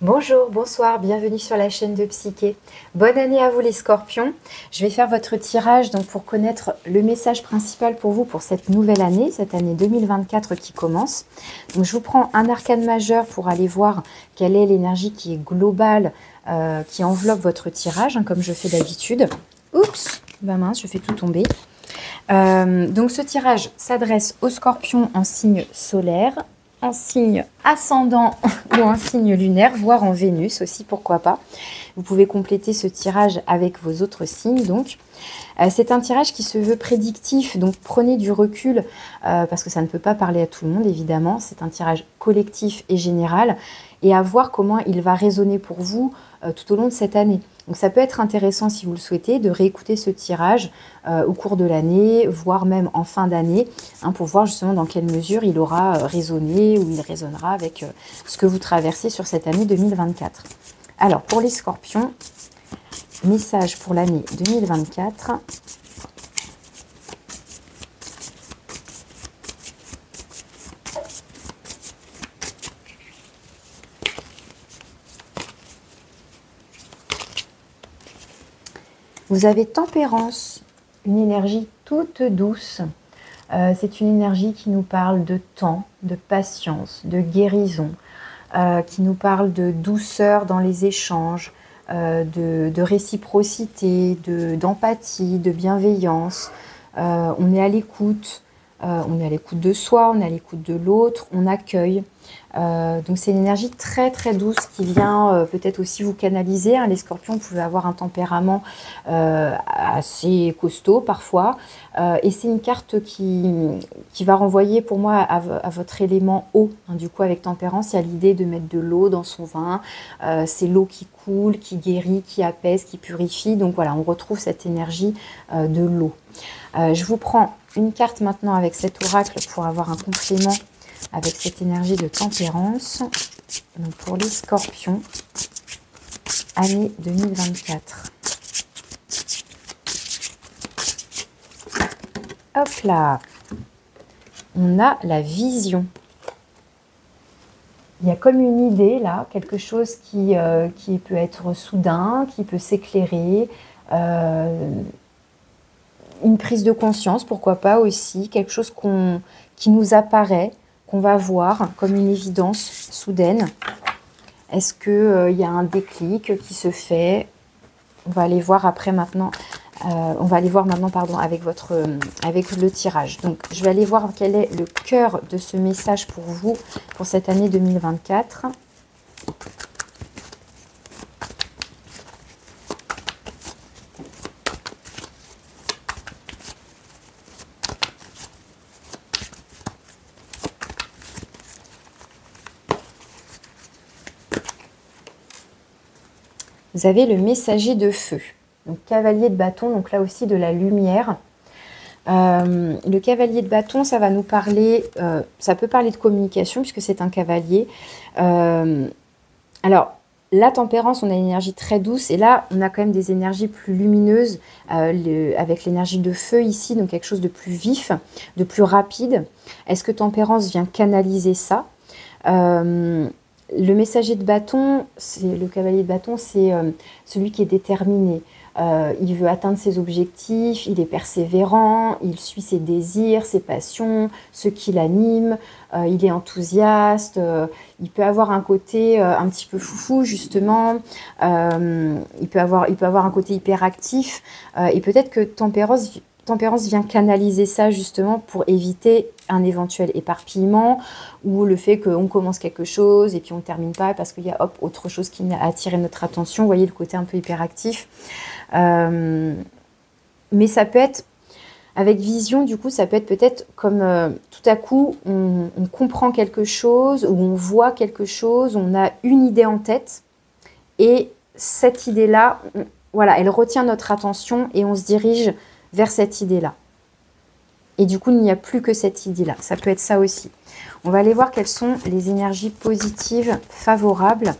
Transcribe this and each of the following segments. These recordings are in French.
Bonjour, bonsoir, bienvenue sur la chaîne de Psyché. Bonne année à vous les scorpions. Je vais faire votre tirage donc pour connaître le message principal pour vous pour cette nouvelle année, cette année 2024 qui commence. Donc je vous prends un arcane majeur pour aller voir quelle est l'énergie qui est globale, qui enveloppe votre tirage, comme je fais d'habitude. Oups, bah mince, je fais tout tomber. Donc ce tirage s'adresse aux scorpions en signe solaire, en signe ascendant ou en signe lunaire, voire en Vénus aussi, pourquoi pas. Vous pouvez compléter ce tirage avec vos autres signes. Donc, c'est un tirage qui se veut prédictif, donc prenez du recul parce que ça ne peut pas parler à tout le monde, évidemment. C'est un tirage collectif et général et à voir comment il va résonner pour vous tout au long de cette année. Donc ça peut être intéressant si vous le souhaitez de réécouter ce tirage au cours de l'année, voire même en fin d'année, pour voir justement dans quelle mesure il aura résonné ou il résonnera avec ce que vous traversez sur cette année 2024. Alors pour les scorpions, message pour l'année 2024. Vous avez tempérance, une énergie toute douce. C'est une énergie qui nous parle de temps, de patience, de guérison, qui nous parle de douceur dans les échanges, de réciprocité, d'empathie, de bienveillance. On est à l'écoute. On est à l'écoute de soi, on est à l'écoute de l'autre, on accueille. Donc c'est une énergie très très douce qui vient peut-être aussi vous canaliser. Les scorpions, vous pouvez avoir un tempérament assez costaud parfois. Et c'est une carte qui va renvoyer pour moi à votre élément eau. Du coup avec tempérance, il y a l'idée de mettre de l'eau dans son vin. C'est l'eau qui coule, qui guérit, qui apaise, qui purifie. Donc voilà, on retrouve cette énergie de l'eau. Je vous prends une carte maintenant avec cet oracle pour avoir un complément avec cette énergie de tempérance. Donc pour les scorpions, année 2024. Hop là, on a la vision. Il y a comme une idée là, quelque chose qui peut être soudain, qui peut s'éclairer. Une prise de conscience, pourquoi pas aussi, quelque chose qui nous apparaît, qu'on va voir comme une évidence soudaine. Est-ce qu'il y a un déclic qui se fait? On va aller voir après maintenant. On va aller voir maintenant, pardon, avec le tirage. Donc, je vais aller voir quel est le cœur de ce message pour vous pour cette année 2024. Vous avez le messager de feu, donc cavalier de bâton, donc là aussi de la lumière. Le cavalier de bâton, ça va nous parler, ça peut parler de communication puisque c'est un cavalier. Alors, la tempérance, on a une énergie très douce et là, on a quand même des énergies plus lumineuses avec l'énergie de feu ici, donc quelque chose de plus vif, de plus rapide. Est-ce que tempérance vient canaliser ça? Le messager de bâton, le cavalier de bâton, c'est celui qui est déterminé. Il veut atteindre ses objectifs, il est persévérant, il suit ses désirs, ses passions, ce qui l'anime, il est enthousiaste, il peut avoir un côté un petit peu foufou justement, il peut avoir un côté hyperactif et peut-être que Tempérance vient canaliser ça justement pour éviter un éventuel éparpillement ou le fait qu'on commence quelque chose et puis on ne termine pas parce qu'il y a autre chose qui a attiré notre attention. Vous voyez le côté un peu hyperactif. Mais ça peut être, avec vision, du coup, ça peut être peut-être comme tout à coup, on comprend quelque chose ou on voit quelque chose, on a une idée en tête et cette idée-là, voilà, elle retient notre attention et on se dirige vers cette idée-là. Et du coup, il n'y a plus que cette idée-là. Ça peut être ça aussi. On va aller voir quelles sont les énergies positives, favorables,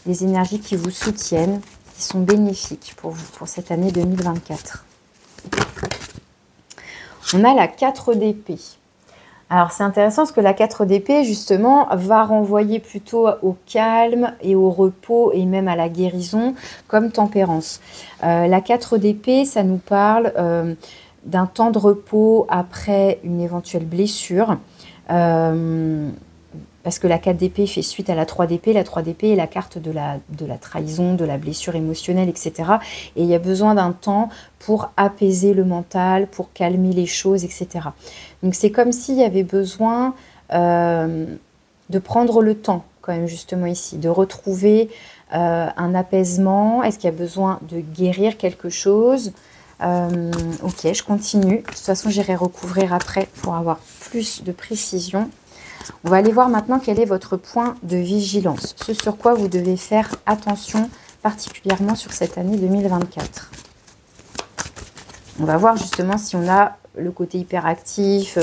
les énergies qui vous soutiennent, qui sont bénéfiques pour vous, pour cette année 2024. On a la 4 d'épée. Alors c'est intéressant parce que la 4 d'épée justement va renvoyer plutôt au calme et au repos et même à la guérison comme tempérance. La 4 d'épée, ça nous parle d'un temps de repos après une éventuelle blessure. Parce que la 4 d'épée fait suite à la 3 d'épée. La 3 d'épée est la carte de la trahison, de la blessure émotionnelle, etc. Et il y a besoin d'un temps pour apaiser le mental, pour calmer les choses, etc. Donc c'est comme s'il y avait besoin de prendre le temps, quand même, justement ici, de retrouver un apaisement. Est-ce qu'il y a besoin de guérir quelque chose? Ok, je continue. De toute façon, j'irai recouvrir après pour avoir plus de précision. On va aller voir maintenant quel est votre point de vigilance, ce sur quoi vous devez faire attention particulièrement sur cette année 2024. On va voir justement si on a le côté hyperactif,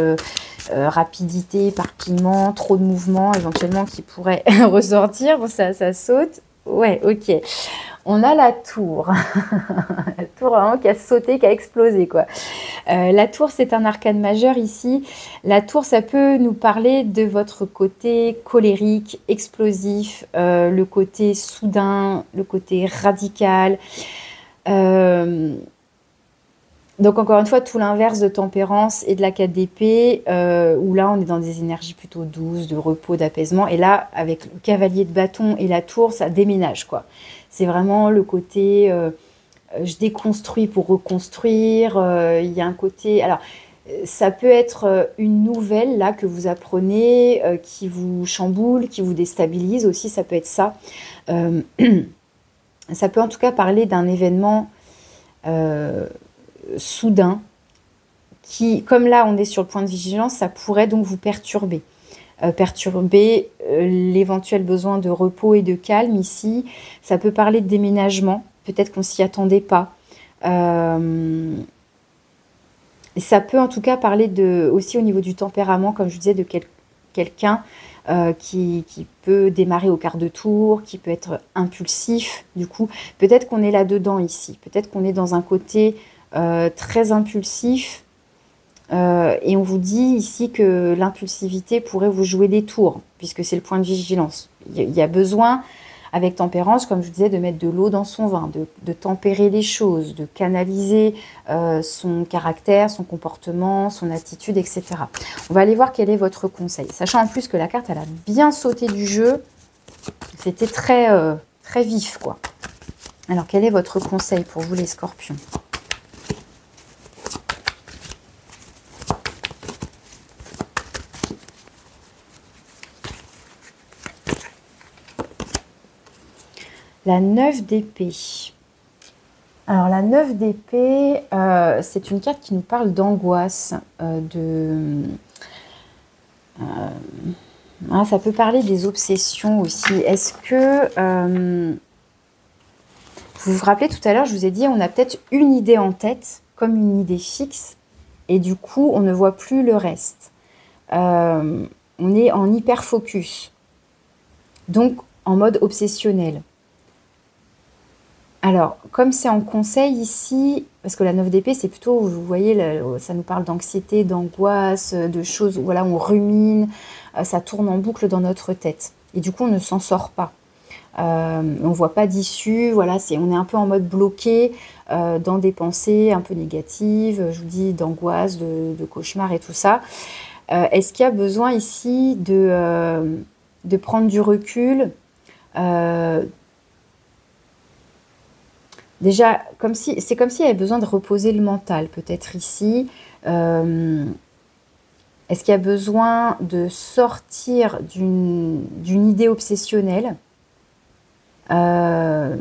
rapidité, éparpillement, trop de mouvements éventuellement qui pourraient ressortir. Bon, ça saute. Ouais, ok. On a la tour. La tour vraiment qui a sauté, qui a explosé, quoi. La tour, c'est un arcane majeur ici. La tour, ça peut nous parler de votre côté colérique, explosif, le côté soudain, le côté radical. Donc encore une fois, tout l'inverse de tempérance et de la 4 d'épée, où là on est dans des énergies plutôt douces, de repos, d'apaisement. Et là, avec le cavalier de bâton et la tour, ça déménage, quoi. C'est vraiment le côté je déconstruis pour reconstruire. Il y a un côté... Alors, ça peut être une nouvelle là que vous apprenez, qui vous chamboule, qui vous déstabilise aussi, ça peut être ça. Ça peut en tout cas parler d'un événement soudain qui, comme là on est sur le point de vigilance, ça pourrait donc vous perturber. Perturber l'éventuel besoin de repos et de calme ici. Ça peut parler de déménagement, peut-être qu'on s'y attendait pas. Ça peut en tout cas parler aussi au niveau du tempérament, comme je disais, de quelqu'un qui peut démarrer au quart de tour, qui peut être impulsif. Du coup, peut-être qu'on est là-dedans ici. Peut-être qu'on est dans un côté très impulsif. Et on vous dit ici que l'impulsivité pourrait vous jouer des tours, puisque c'est le point de vigilance. Il y a besoin, avec tempérance, comme je vous disais, de mettre de l'eau dans son vin, de tempérer les choses, de canaliser son caractère, son comportement, son attitude, etc. On va aller voir quel est votre conseil. Sachant en plus que la carte, elle a bien sauté du jeu. C'était très, très vif, quoi. Alors, quel est votre conseil pour vous, les scorpions ? La 9 d'épée. Alors, la 9 d'épée, c'est une carte qui nous parle d'angoisse, ça peut parler des obsessions aussi. Est-ce que... vous vous rappelez tout à l'heure, je vous ai dit, on a peut-être une idée en tête, comme une idée fixe, et du coup, on ne voit plus le reste. On est en hyper-focus, donc en mode obsessionnel. Alors, comme c'est en conseil ici, parce que la 9 d'épée, c'est plutôt, vous voyez, ça nous parle d'anxiété, d'angoisse, de choses, voilà, on rumine, ça tourne en boucle dans notre tête. Et du coup, on ne s'en sort pas. On ne voit pas d'issue, voilà, on est un peu en mode bloqué dans des pensées un peu négatives, je vous dis, d'angoisse, de cauchemar et tout ça. Est-ce qu'il y a besoin ici de prendre du recul déjà, c'est comme s'il y avait besoin de reposer le mental, peut-être ici. Est-ce qu'il y a besoin de sortir d'une idée obsessionnelle, de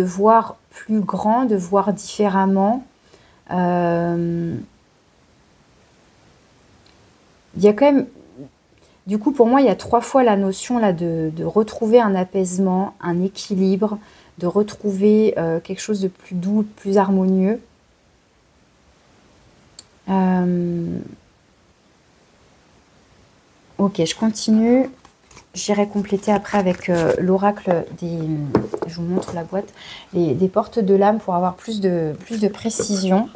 voir plus grand, de voir différemment. Il y a quand même... Du coup, pour moi, il y a 3 fois la notion là de retrouver un apaisement, un équilibre, de retrouver quelque chose de plus doux, de plus harmonieux. Ok, je continue. J'irai compléter après avec l'oracle des... Je vous montre la boîte. Des portes de l'âme pour avoir plus de précision.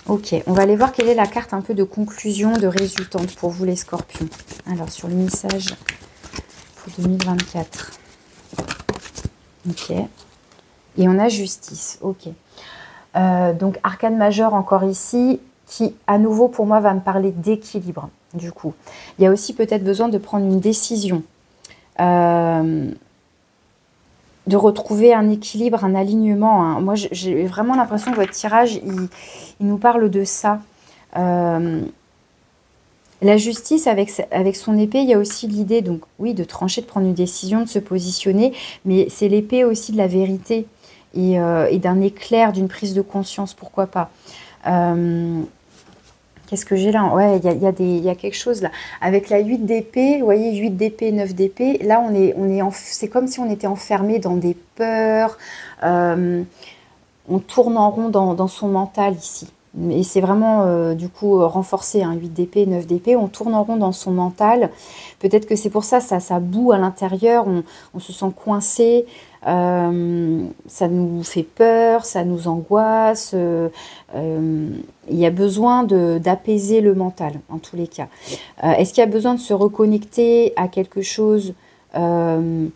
Ok, on va aller voir quelle est la carte un peu de conclusion, de résultante pour vous les scorpions. Alors, sur le message pour 2024. Ok. Et on a justice. Ok. Donc, arcane majeur encore ici, qui à nouveau pour moi va me parler d'équilibre. Du coup, il y a aussi peut-être besoin de prendre une décision. De retrouver un équilibre, un alignement. Hein. Moi, j'ai vraiment l'impression que votre tirage, il nous parle de ça. La justice, avec son épée, il y a aussi l'idée, donc oui, de trancher, de prendre une décision, de se positionner, mais c'est l'épée aussi de la vérité et d'un éclair, d'une prise de conscience, pourquoi pas. Qu'est-ce que j'ai là? Ouais, il y a quelque chose là. Avec la 8 d'épée, vous voyez, 8 d'épée, 9 d'épée, là, c'est comme si on était enfermé dans des peurs. On tourne en rond dans son mental ici. Et c'est vraiment, du coup, renforcé, hein, 8 d'épée, 9 d'épée. On tourne en rond dans son mental. Peut-être que c'est pour ça, ça boue à l'intérieur. On se sent coincé. Ça nous fait peur, ça nous angoisse. Il y a besoin d'apaiser le mental, en tous les cas. Est-ce qu'il y a besoin de se reconnecter à quelque chose? C'est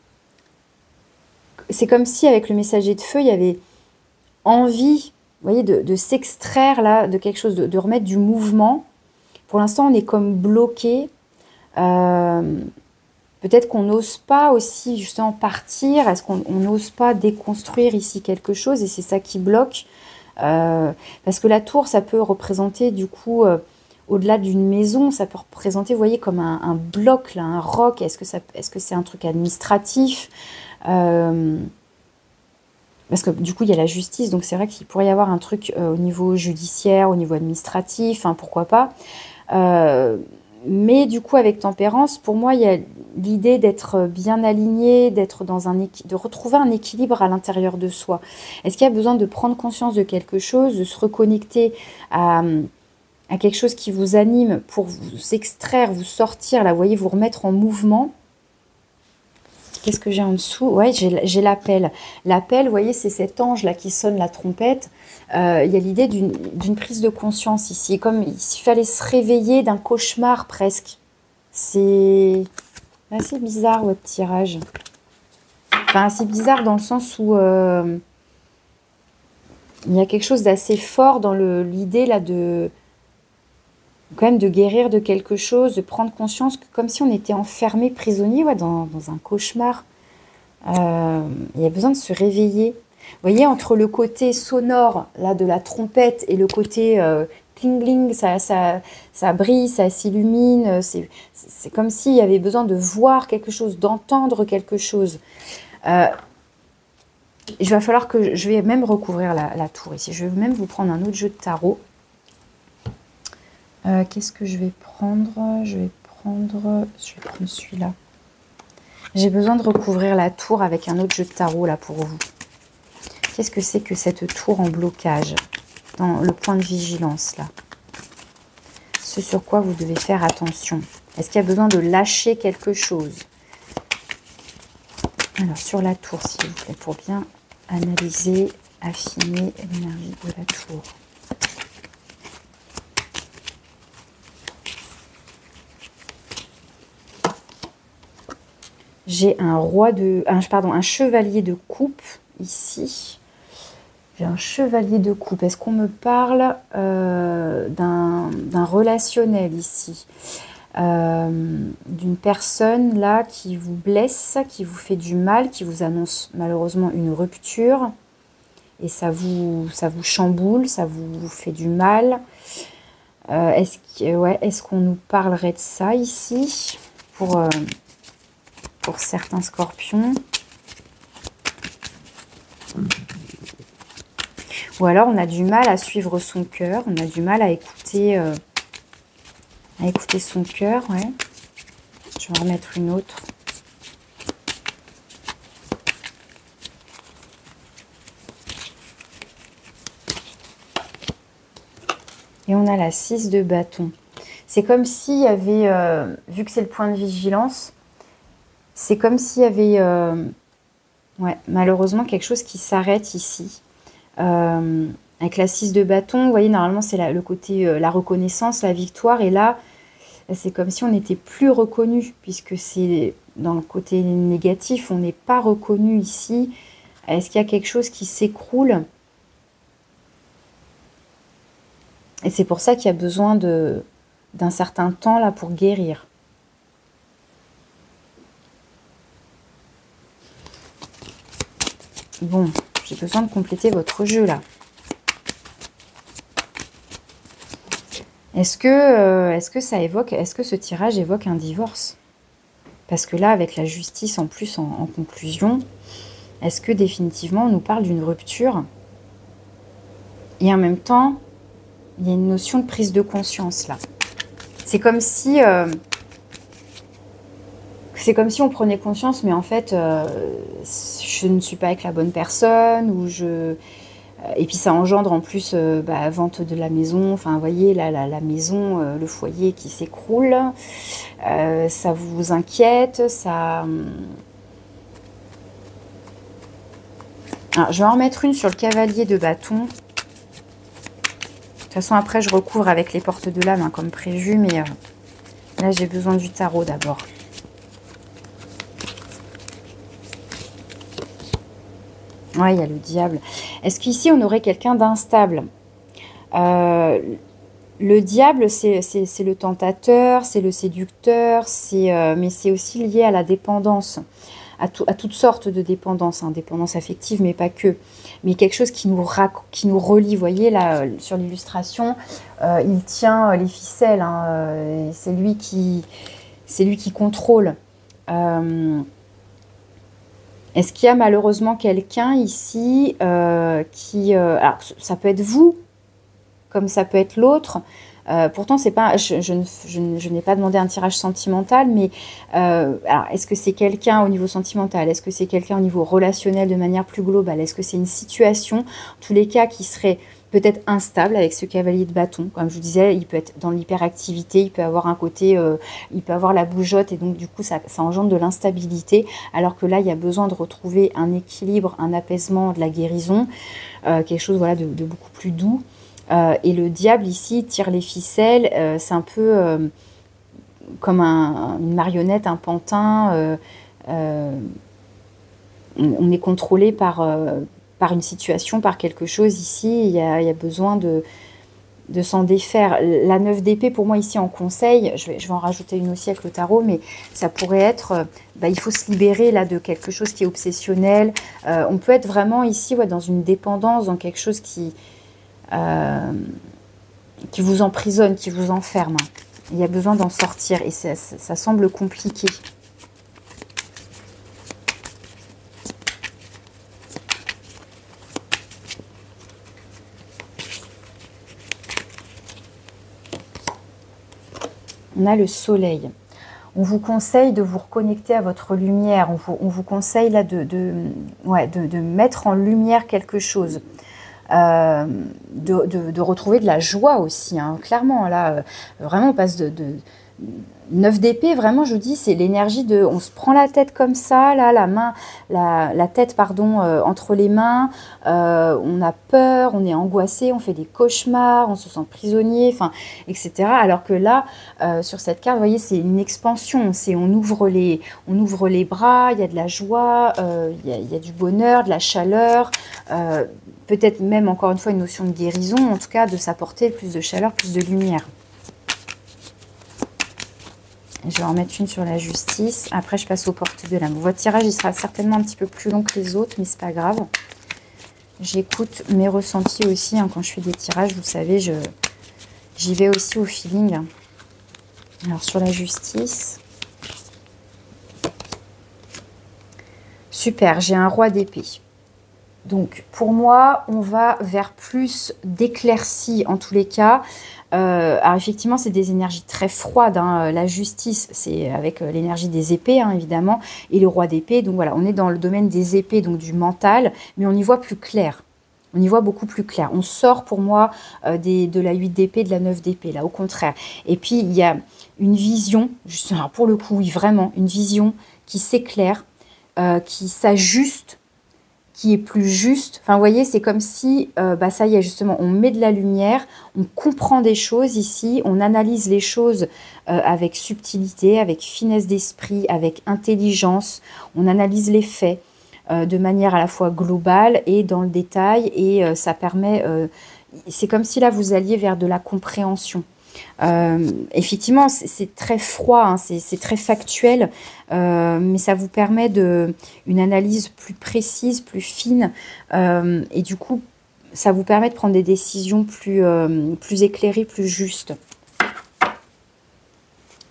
comme si, avec le messager de feu, il y avait envie, vous voyez, de s'extraire là de quelque chose, de remettre du mouvement. Pour l'instant, on est comme bloqué. Peut-être qu'on n'ose pas aussi justement partir. Est-ce qu'on n'ose pas déconstruire ici quelque chose? Et c'est ça qui bloque. Parce que la tour, ça peut représenter du coup, au-delà d'une maison, ça peut représenter, vous voyez, comme un bloc, là, un roc. Est-ce que c'est un truc administratif? Parce que du coup, il y a la justice, donc c'est vrai qu'il pourrait y avoir un truc au niveau judiciaire, au niveau administratif, hein, pourquoi pas. Mais du coup, avec tempérance, pour moi, il y a l'idée d'être bien aligné, de retrouver un équilibre à l'intérieur de soi. Est-ce qu'il y a besoin de prendre conscience de quelque chose, de se reconnecter à quelque chose qui vous anime pour vous extraire, vous sortir, là, vous voyez, vous remettre en mouvement? Qu'est-ce que j'ai en dessous? Ouais, j'ai l'appel. L'appel, vous voyez, c'est cet ange-là qui sonne la trompette. Il y a l'idée d'une prise de conscience ici, comme s'il fallait se réveiller d'un cauchemar presque. C'est assez bizarre, votre tirage. Enfin, assez bizarre dans le sens où il y a quelque chose d'assez fort dans l'idée là quand même de guérir de quelque chose, de prendre conscience que comme si on était enfermé, prisonnier, ouais, dans un cauchemar. Il y a besoin de se réveiller. Vous voyez, entre le côté sonore là, de la trompette et le côté cling-cling, ça brille, ça s'illumine. C'est comme s'il y avait besoin de voir quelque chose, d'entendre quelque chose. Il va falloir que je vais même recouvrir la tour ici. Je vais même vous prendre un autre jeu de tarot. Qu'est-ce que je vais prendre? Je vais prendre celui-là. J'ai besoin de recouvrir la tour avec un autre jeu de tarot là pour vous. Qu'est-ce que c'est que cette tour en blocage dans le point de vigilance là? Ce sur quoi vous devez faire attention. Est-ce qu'il y a besoin de lâcher quelque chose? Alors sur la tour s'il vous plaît, pour bien analyser, affiner l'énergie de la tour. J'ai un chevalier de coupe ici. J'ai un chevalier de coupe. Est-ce qu'on me parle d'un relationnel ici? D'une personne là qui vous blesse, qui vous fait du mal, qui vous annonce malheureusement une rupture. Et ça vous chamboule, ça vous fait du mal. Est-ce qu'on nous parlerait de ça ici pour certains scorpions? Ou alors on a du mal à suivre son cœur, on a du mal à écouter son cœur, ouais. Je vais en remettre une autre. Et on a la 6 de bâton. C'est comme s'il y avait, vu que c'est le point de vigilance, c'est comme s'il y avait, malheureusement, quelque chose qui s'arrête ici. Avec la 6 de bâton, vous voyez, normalement, c'est le côté, la reconnaissance, la victoire. Et là, c'est comme si on n'était plus reconnu, puisque c'est dans le côté négatif, on n'est pas reconnu ici. Est-ce qu'il y a quelque chose qui s'écroule? Et c'est pour ça qu'il y a besoin d'un certain temps là pour guérir. Bon, j'ai besoin de compléter votre jeu là. Est-ce que ça évoque, est-ce que ce tirage évoque un divorce? Parce que là, avec la justice en plus en conclusion, est-ce que définitivement on nous parle d'une rupture? Et en même temps, il y a une notion de prise de conscience là. C'est comme si on prenait conscience, mais en fait, je ne suis pas avec la bonne personne, ou et puis ça engendre en plus vente de la maison, enfin vous voyez là, la maison, le foyer qui s'écroule, ça vous inquiète, ça... Alors, je vais en remettre une sur le cavalier de bâton. De toute façon après je recouvre avec les portes de l'âme hein, comme prévu, mais là j'ai besoin du tarot d'abord. Ouais, il y a le diable. Est-ce qu'ici, on aurait quelqu'un d'instable? Le diable, c'est le tentateur, c'est le séducteur, mais c'est aussi lié à la dépendance, à toutes sortes de dépendances, hein, dépendance affective, mais pas que. Mais quelque chose qui nous relie. Vous voyez, là, sur l'illustration, il tient les ficelles. Hein, c'est lui qui contrôle. Est-ce qu'il y a malheureusement quelqu'un ici qui... alors, ça peut être vous, comme ça peut être l'autre. Pourtant, c'est pas, je n'ai pas demandé un tirage sentimental, mais alors, est-ce que c'est quelqu'un au niveau sentimental? Est-ce que c'est quelqu'un au niveau relationnel de manière plus globale? Est-ce que c'est une situation, en tous les cas, qui serait peut-être instable avec ce cavalier de bâton? Comme je vous disais, il peut être dans l'hyperactivité, il peut avoir un côté, il peut avoir la bougeotte, et donc du coup, ça engendre de l'instabilité, alors que là, il y a besoin de retrouver un équilibre, un apaisement, de la guérison, quelque chose voilà, de beaucoup plus doux. Et le diable ici tire les ficelles, c'est un peu comme une marionnette, un pantin. On est contrôlé par une situation, par quelque chose ici. Il y a besoin de s'en défaire. La 9 d'épée, pour moi, ici en conseil, je vais en rajouter une aussi avec le tarot, mais ça pourrait être, il faut se libérer là de quelque chose qui est obsessionnel. On peut être vraiment ici dans une dépendance, dans quelque chose qui vous emprisonne, qui vous enferme. Il y a besoin d'en sortir et ça semble compliqué. On a le soleil. On vous conseille de vous reconnecter à votre lumière. On vous conseille là de mettre en lumière quelque chose. De retrouver de la joie aussi, hein, clairement. Là, vraiment, on passe de 9 d'épée, vraiment, je vous dis, c'est l'énergie de... On se prend la tête comme ça, là, la tête, pardon, entre les mains. On a peur, on est angoissé, on fait des cauchemars, on se sent prisonnier, enfin, etc. Alors que là, sur cette carte, vous voyez, c'est une expansion. On ouvre les bras, il y a de la joie, il y a du bonheur, de la chaleur, peut-être même, encore une fois, une notion de guérison, en tout cas, de s'apporter plus de chaleur, plus de lumière. Je vais en mettre une sur la justice. Après, je passe aux portes de l'âme. Votre tirage, il sera certainement un petit peu plus long que les autres, mais c'est pas grave. J'écoute mes ressentis aussi. Hein, quand je fais des tirages, vous savez, j'y vais aussi au feeling. Alors, sur la justice. Super, j'ai un roi d'épée. Donc, pour moi, on va vers plus d'éclaircie, en tous les cas. Alors effectivement, c'est des énergies très froides. Hein. La justice, c'est avec l'énergie des épées, hein, évidemment, et le roi d'épée. Donc voilà, on est dans le domaine des épées, donc du mental, mais on y voit plus clair. On y voit beaucoup plus clair. On sort pour moi de la 8 d'épée, de la 9 d'épée, là, au contraire. Et puis, il y a une vision, alors pour le coup, oui, vraiment, une vision qui s'éclaire, qui s'ajuste, qui est plus juste. Enfin, vous voyez, c'est comme si, ça y est, justement, on met de la lumière, on comprend des choses ici, on analyse les choses avec subtilité, avec finesse d'esprit, avec intelligence, on analyse les faits de manière à la fois globale et dans le détail, et ça permet, c'est comme si là, vous alliez vers de la compréhension. Effectivement, c'est très froid, hein, c'est très factuel, mais ça vous permet une analyse plus précise, plus fine, et du coup, ça vous permet de prendre des décisions plus éclairées, plus justes.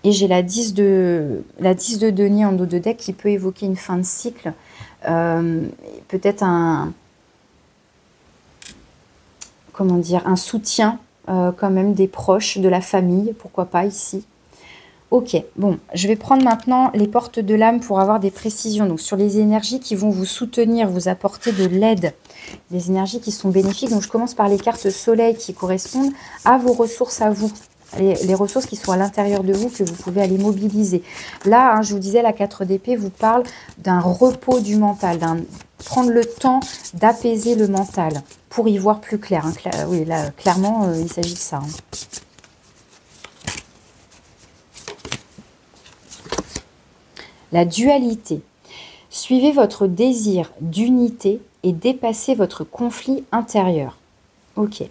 Et j'ai la 10 de denier en dos de deck qui peut évoquer une fin de cycle, peut-être comment dire, un soutien quand même des proches, de la famille, pourquoi pas ici. Ok, bon, je vais prendre maintenant les portes de l'âme pour avoir des précisions. Donc sur les énergies qui vont vous soutenir, vous apporter de l'aide, des énergies qui sont bénéfiques. Donc je commence par les cartes soleil qui correspondent à vos ressources à vous. Les ressources qui sont à l'intérieur de vous, que vous pouvez aller mobiliser. Là, hein, je vous disais, la 4 d'épée vous parle d'un repos du mental, prendre le temps d'apaiser le mental pour y voir plus clair. Hein. Oui, là, clairement, il s'agit de ça. Hein. La dualité. Suivez votre désir d'unité et dépassez votre conflit intérieur. Ok.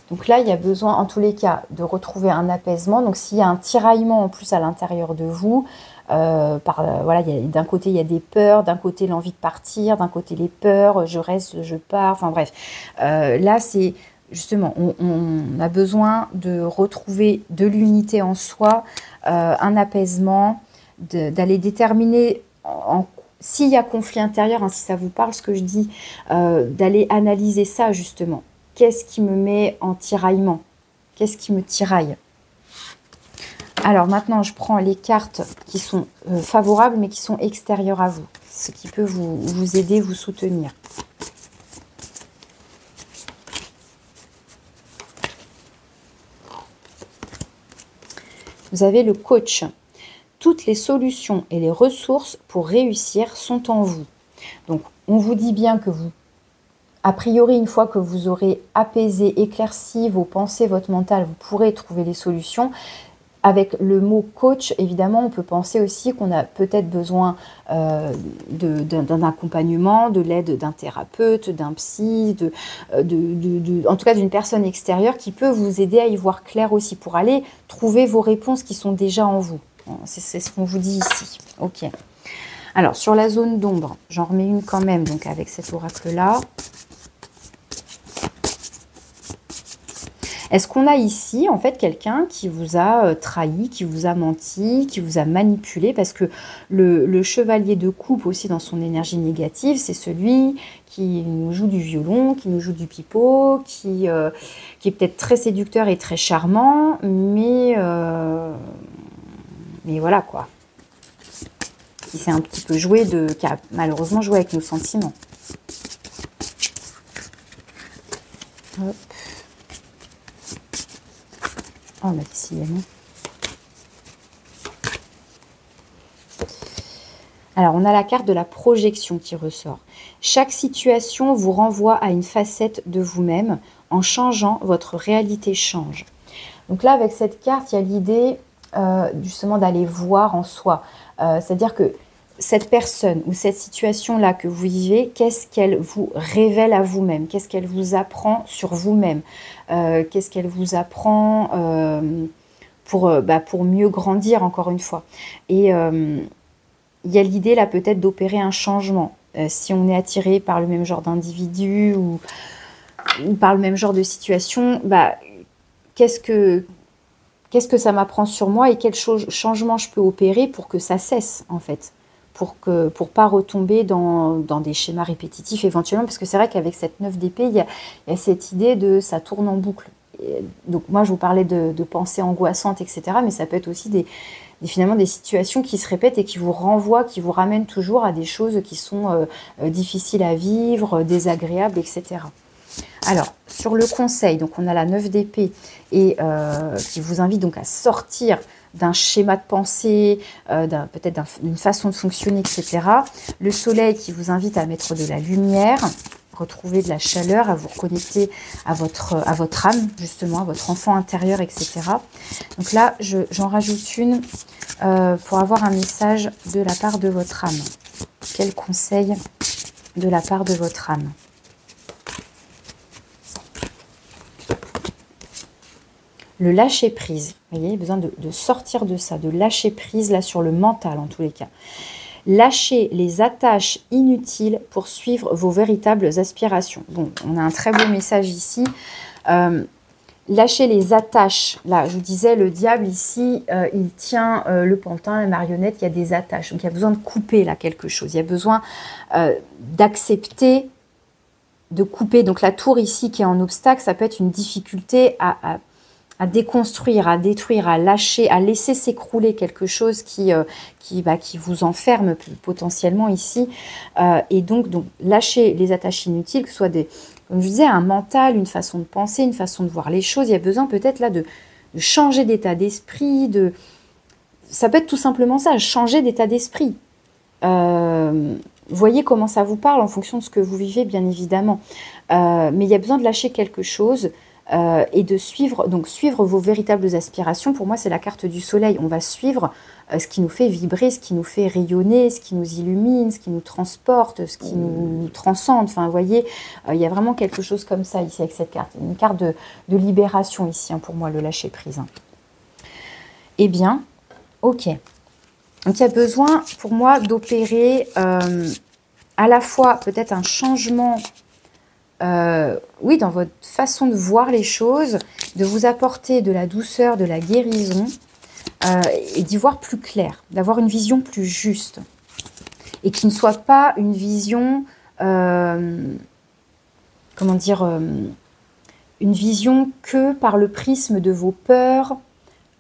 Donc là, il y a besoin, en tous les cas, de retrouver un apaisement. Donc s'il y a un tiraillement en plus à l'intérieur de vous, voilà, d'un côté, il y a des peurs, d'un côté, l'envie de partir, d'un côté, les peurs, je reste, je pars, enfin bref. Là, c'est justement, on a besoin de retrouver de l'unité en soi, un apaisement, d'aller déterminer s'il y a conflit intérieur, hein, si ça vous parle ce que je dis, d'aller analyser ça justement. Qu'est-ce qui me met en tiraillement? Qu'est-ce qui me tiraille? Alors maintenant, je prends les cartes qui sont favorables, mais qui sont extérieures à vous. Ce qui peut vous aider, vous soutenir. Vous avez le coach. Toutes les solutions et les ressources pour réussir sont en vous. Donc, on vous dit bien que vous, a priori, une fois que vous aurez apaisé, éclairci vos pensées, votre mental, vous pourrez trouver les solutions. Avec le mot coach, évidemment, on peut penser aussi qu'on a peut-être besoin d'un accompagnement, de l'aide d'un thérapeute, d'un psy, en tout cas d'une personne extérieure qui peut vous aider à y voir clair aussi pour aller trouver vos réponses qui sont déjà en vous. C'est ce qu'on vous dit ici. Ok. Alors, sur la zone d'ombre, j'en remets une quand même, donc avec cet oracle-là. Est-ce qu'on a ici, en fait, quelqu'un qui vous a trahi, qui vous a menti, qui vous a manipulé? Parce que le chevalier de coupe aussi, dans son énergie négative, c'est celui qui nous joue du violon, qui nous joue du pipeau, qui est peut-être très séducteur et très charmant, mais voilà, quoi. Qui s'est un petit peu joué qui a malheureusement joué avec nos sentiments. Hop. Oh, bah, décidément. Alors, on a la carte de la projection qui ressort. Chaque situation vous renvoie à une facette de vous-même. En changeant, votre réalité change. Donc là, avec cette carte, il y a l'idée justement d'aller voir en soi. C'est-à-dire que cette personne ou cette situation-là que vous vivez, qu'est-ce qu'elle vous révèle à vous-même? Qu'est-ce qu'elle vous apprend sur vous-même? Qu'est-ce qu'elle vous apprend pour mieux grandir, encore une fois? Et il y a l'idée là peut-être d'opérer un changement. Si on est attiré par le même genre d'individu ou par le même genre de situation, qu'est-ce que ça m'apprend sur moi et quel changement je peux opérer pour que ça cesse, en fait, pour pas retomber dans des schémas répétitifs éventuellement, parce que c'est vrai qu'avec cette 9 d'épée, il y a cette idée de ça tourne en boucle. Et donc moi, je vous parlais de pensées angoissantes, etc., mais ça peut être aussi finalement des situations qui se répètent et qui vous renvoient, qui vous ramènent toujours à des choses qui sont difficiles à vivre, désagréables, etc. Alors, sur le conseil, donc on a la 9 d'épée et qui vous invite donc à sortir d'un schéma de pensée, peut-être d'une façon de fonctionner, etc. Le soleil qui vous invite à mettre de la lumière, retrouver de la chaleur, à vous reconnecter à votre âme, justement, à votre enfant intérieur, etc. Donc là, j'en rajoute une pour avoir un message de la part de votre âme. Quel conseil de la part de votre âme? Le lâcher prise, vous voyez, il y a besoin de sortir de ça, de lâcher prise là sur le mental en tous les cas. Lâchez les attaches inutiles pour suivre vos véritables aspirations. Bon, on a un très beau message ici. Lâchez les attaches. Là, je vous disais, le diable ici, il tient le pantin, la marionnette, il y a des attaches. Donc, il y a besoin de couper là quelque chose. Il y a besoin d'accepter, de couper. Donc, la tour ici qui est en obstacle, ça peut être une difficulté à déconstruire, à détruire, à lâcher, à laisser s'écrouler quelque chose qui vous enferme potentiellement ici. Et donc, lâcher les attaches inutiles, que ce soit comme je disais, un mental, une façon de penser, une façon de voir les choses. Il y a besoin peut-être là de changer d'état d'esprit. Ça peut être tout simplement ça, changer d'état d'esprit. Voyez comment ça vous parle en fonction de ce que vous vivez, bien évidemment. Mais il y a besoin de lâcher quelque chose. Et de suivre vos véritables aspirations. Pour moi, c'est la carte du soleil. On va suivre ce qui nous fait vibrer, ce qui nous fait rayonner, ce qui nous illumine, ce qui nous transporte, ce qui nous transcende. Enfin, vous voyez, il y a vraiment quelque chose comme ça ici avec cette carte. Une carte de libération ici, pour moi, le lâcher-prise. Eh bien, ok. Donc, il y a besoin, pour moi, d'opérer à la fois peut-être un changement oui, dans votre façon de voir les choses, de vous apporter de la douceur, de la guérison, et d'y voir plus clair, d'avoir une vision plus juste. Et qui ne soit pas une vision, comment dire, une vision que par le prisme de vos peurs.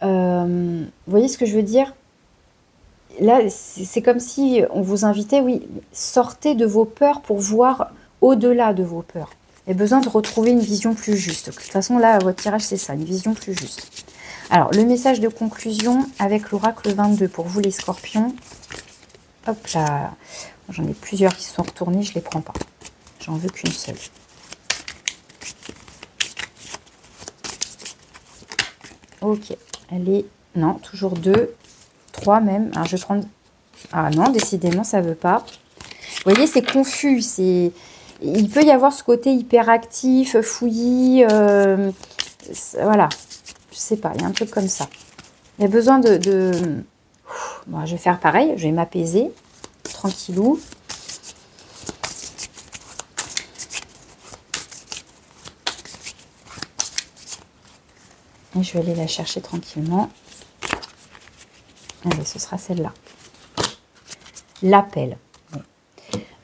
Vous voyez ce que je veux dire? Là, c'est comme si on vous invitait, oui, sortez de vos peurs pour voir au-delà de vos peurs. Il y a besoin de retrouver une vision plus juste. De toute façon, là, votre tirage, c'est ça, une vision plus juste. Alors, le message de conclusion avec l'oracle 22 pour vous, les scorpions. Hop là, j'en ai plusieurs qui sont retournés, je ne les prends pas. J'en veux qu'une seule. Ok, elle est... Non, toujours 2, 3 même. Alors, je vais prendre... Ah non, décidément, ça ne veut pas. Vous voyez, c'est confus, c'est... Il peut y avoir ce côté hyperactif, fouillis, voilà, je sais pas, il y a un truc comme ça. Il y a besoin Bon, je vais faire pareil, je vais m'apaiser, tranquillou. Et je vais aller la chercher tranquillement. Allez, ce sera celle-là. L'appel.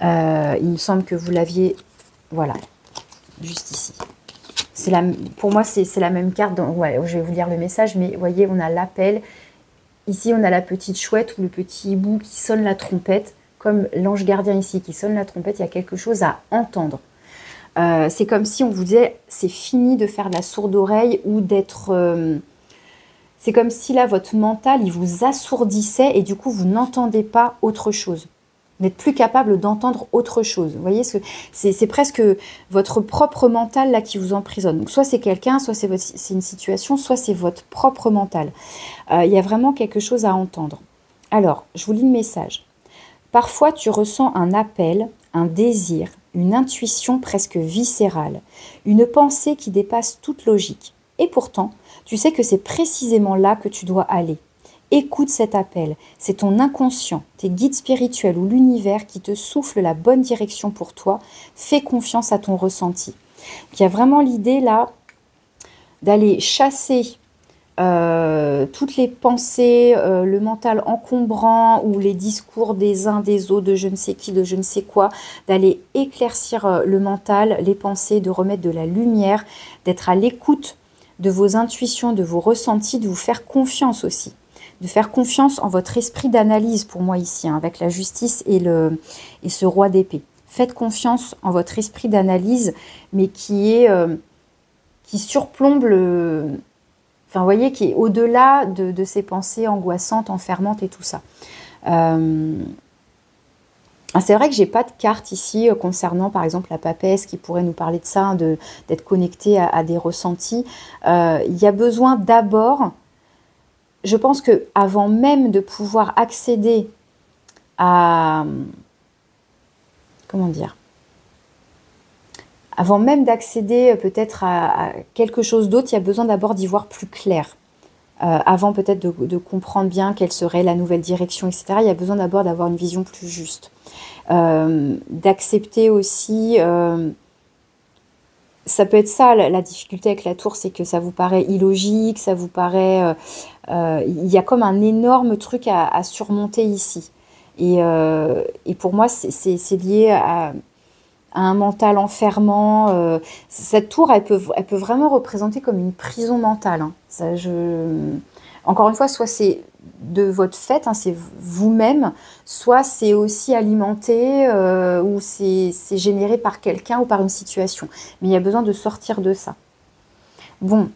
Il me semble que vous l'aviez, voilà, juste ici. Pour moi, c'est la même carte. Ouais, je vais vous lire le message, mais vous voyez, on a l'appel. Ici, on a la petite chouette ou le petit hibou qui sonne la trompette, comme l'ange gardien ici qui sonne la trompette. Il y a quelque chose à entendre. C'est comme si on vous disait, c'est fini de faire de la sourde oreille ou d'être... c'est comme si là, votre mental, il vous assourdissait et du coup, vous n'entendez pas autre chose. Vous n'êtes plus capable d'entendre autre chose. Vous voyez, c'est presque votre propre mental là qui vous emprisonne. Donc, soit c'est quelqu'un, soit c'est une situation, soit c'est votre propre mental. Il y a vraiment quelque chose à entendre. Alors, je vous lis le message. Parfois, tu ressens un appel, un désir, une intuition presque viscérale, une pensée qui dépasse toute logique. Et pourtant, tu sais que c'est précisément là que tu dois aller. Écoute cet appel, c'est ton inconscient, tes guides spirituels ou l'univers qui te souffle la bonne direction pour toi. Fais confiance à ton ressenti. Il y a vraiment l'idée là d'aller chasser toutes les pensées, le mental encombrant ou les discours des uns des autres, de je ne sais qui, de je ne sais quoi, d'aller éclaircir le mental, les pensées, de remettre de la lumière, d'être à l'écoute de vos intuitions, de vos ressentis, de vous faire confiance aussi. De faire confiance en votre esprit d'analyse, pour moi ici, hein, avec la justice et ce roi d'épée. Faites confiance en votre esprit d'analyse, mais qui surplombe Enfin, vous voyez, qui est au-delà de ces pensées angoissantes, enfermantes et tout ça. C'est vrai que j'ai pas de carte ici concernant, par exemple, la papesse qui pourrait nous parler de ça, hein, d'être connecté à des ressentis. Il y a besoin d'abord, je pense que avant même de pouvoir accéder à, comment dire, avant même d'accéder peut-être à quelque chose d'autre, il y a besoin d'abord d'y voir plus clair. Avant peut-être de comprendre bien quelle serait la nouvelle direction, etc. Il y a besoin d'abord d'avoir une vision plus juste. D'accepter aussi, ça peut être ça la difficulté avec la tour, c'est que ça vous paraît illogique, ça vous paraît... il y a comme un énorme truc à surmonter ici. Et pour moi, c'est lié à un mental enfermant. Cette tour, elle peut vraiment représenter comme une prison mentale. Hein. Ça, encore une fois, soit c'est de votre fait, hein, c'est vous-même, soit c'est aussi alimenté ou c'est généré par quelqu'un ou par une situation. Mais il y a besoin de sortir de ça. Bon,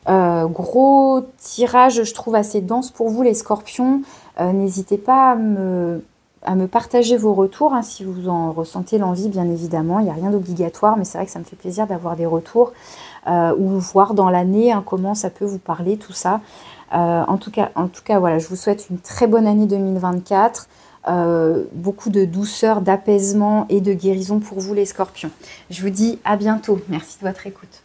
gros tirage, je trouve assez dense pour vous les scorpions. N'hésitez pas à me partager vos retours, hein, si vous en ressentez l'envie, bien évidemment. Il n'y a rien d'obligatoire, mais c'est vrai que ça me fait plaisir d'avoir des retours ou voir dans l'année, hein, comment ça peut vous parler, tout ça. En tout cas, voilà, je vous souhaite une très bonne année 2024. Beaucoup de douceur, d'apaisement et de guérison pour vous les scorpions. Je vous dis à bientôt. Merci de votre écoute.